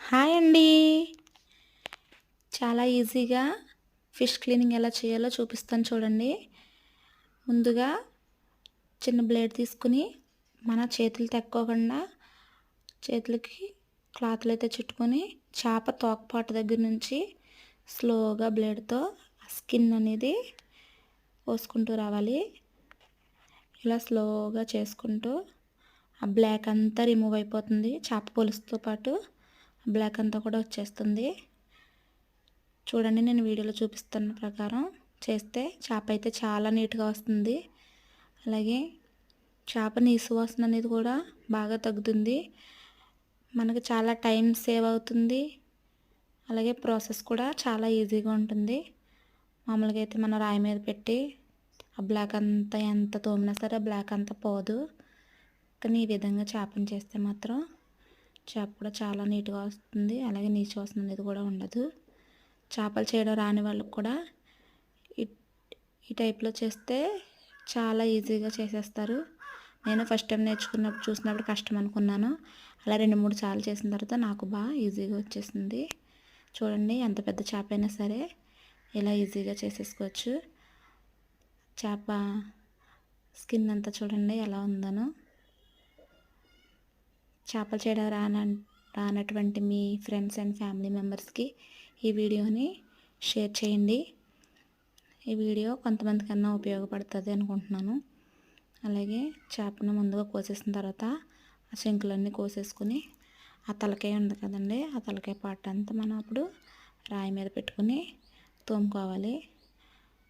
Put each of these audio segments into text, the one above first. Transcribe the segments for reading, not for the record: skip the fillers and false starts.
Hi అండి. చాలా ఈజీగా ఫిష్ క్లీనింగ్ ఎలా చేయాలో చూపిస్తాను చూడండి. ముందుగా చిన్న బ్లేడ్ తీసుకుని మన చేతులు తెక్కోకుండా చేతులకి క్లాత్లు అయితే చుట్టుకొని చేప తోకపాటు దగ్గర నుంచి స్లోగా బ్లేడ్తో స్కిన్ అనేది పోసుకుంటూ రావాలి. ఇలా స్లోగా చేసుకుంటూ ఆ బ్లాక్ అంతా రిమూవ్ అయిపోతుంది. చేప పొలుసుతో పాటు బ్లాక్ అంతా కూడా వచ్చేస్తుంది. చూడండి, నేను వీడియోలో చూపిస్తున్న ప్రకారం చేస్తే చేప అయితే చాలా నీట్గా వస్తుంది. అలాగే చేప నీసు వాసన అనేది కూడా బాగా తగ్గుతుంది. మనకు చాలా టైం సేవ్ అవుతుంది. అలాగే ప్రాసెస్ కూడా చాలా ఈజీగా ఉంటుంది. మామూలుగా అయితే మనం రాయి మీద పెట్టి ఆ బ్లాక్ అంతా ఎంత తోమినా సరే బ్లాక్ అంతా పోదు. కానీ ఈ విధంగా చేపను చేస్తే మాత్రం చేప కూడా చాలా నీట్గా వస్తుంది. అలాగే నీచు వాసన అనేది కూడా ఉండదు. చేపలు చేయడం రాని వాళ్ళకి కూడా ఈ టైప్లో చేస్తే చాలా ఈజీగా చేసేస్తారు. నేను ఫస్ట్ టైం చూసినప్పుడు కష్టం అనుకున్నాను. అలా 2-3 సార్లు చేసిన తర్వాత నాకు బాగా ఈజీగా వచ్చేసింది. చూడండి, ఎంత పెద్ద చేప అయినా సరే ఇలా ఈజీగా చేసేసుకోవచ్చు. చేప స్కిన్ అంతా చూడండి ఎలా ఉందనో. చేపలు చేయడం రానటువంటి మీ ఫ్రెండ్స్ అండ్ ఫ్యామిలీ మెంబర్స్కి ఈ వీడియోని షేర్ చేయండి. ఈ వీడియో కొంతమందికన్నా ఉపయోగపడుతుంది అనుకుంటున్నాను. అలాగే చేపను ముందుగా కోసేసిన తర్వాత ఆ శంకులన్నీ కోసేసుకుని ఆ తలకాయ ఉంది కదండి, ఆ తలకాయ పార్ట్ అంతా మనం అప్పుడు రాయి మీద పెట్టుకుని తోముకోవాలి.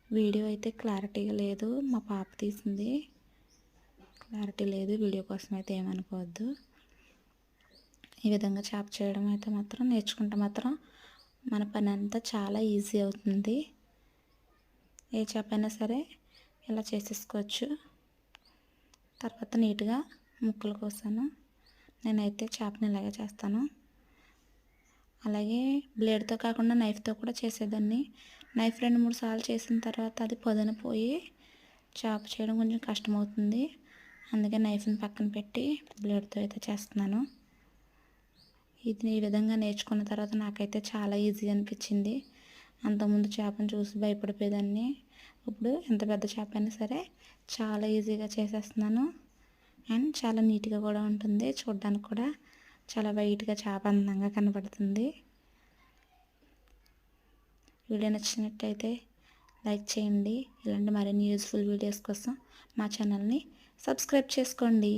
వీడియో అయితే క్లారిటీగా లేదు, మా పాప తీసింది, క్లారిటీ లేదు. వీడియో కోసం అయితే ఏమనుకోవద్దు. ఈ విధంగా చేప చేయడం అయితే మాత్రం నేర్చుకుంటే మాత్రం మన పని అంతా చాలా ఈజీ అవుతుంది. ఏ చేప అయినా సరే ఇలా చేసేసుకోవచ్చు. తర్వాత నీట్గా ముక్కలు కోసాను. నేనైతే చేపని ఇలాగే చేస్తాను. అలాగే బ్లేడ్తో కాకుండా నైఫ్తో కూడా చేసేదాన్ని. నైఫ్ 2-3 సార్లు చేసిన తర్వాత అది పొదన పోయి చేప చేయడం కొంచెం కష్టమవుతుంది. అందుకే నైఫ్ని పక్కన పెట్టి బ్లేడ్తో అయితే చేస్తున్నాను. ఇది ఈ విధంగా నేర్చుకున్న తర్వాత నాకైతే చాలా ఈజీ అనిపించింది. అంతకుముందు చేపను చూసి భయపడిపోయేదాన్ని. ఇప్పుడు ఎంత పెద్ద చేప అయినా సరే చాలా ఈజీగా చేసేస్తున్నాను. అండ్ చాలా నీట్గా కూడా ఉంటుంది. చూడడానికి కూడా చాలా వైట్గా చేప అందంగా కనబడుతుంది. వీడియో నచ్చినట్టయితే లైక్ చేయండి. ఇలాంటి మరిన్ని యూజ్ఫుల్ వీడియోస్ కోసం మా ఛానల్ని సబ్స్క్రైబ్ చేసుకోండి.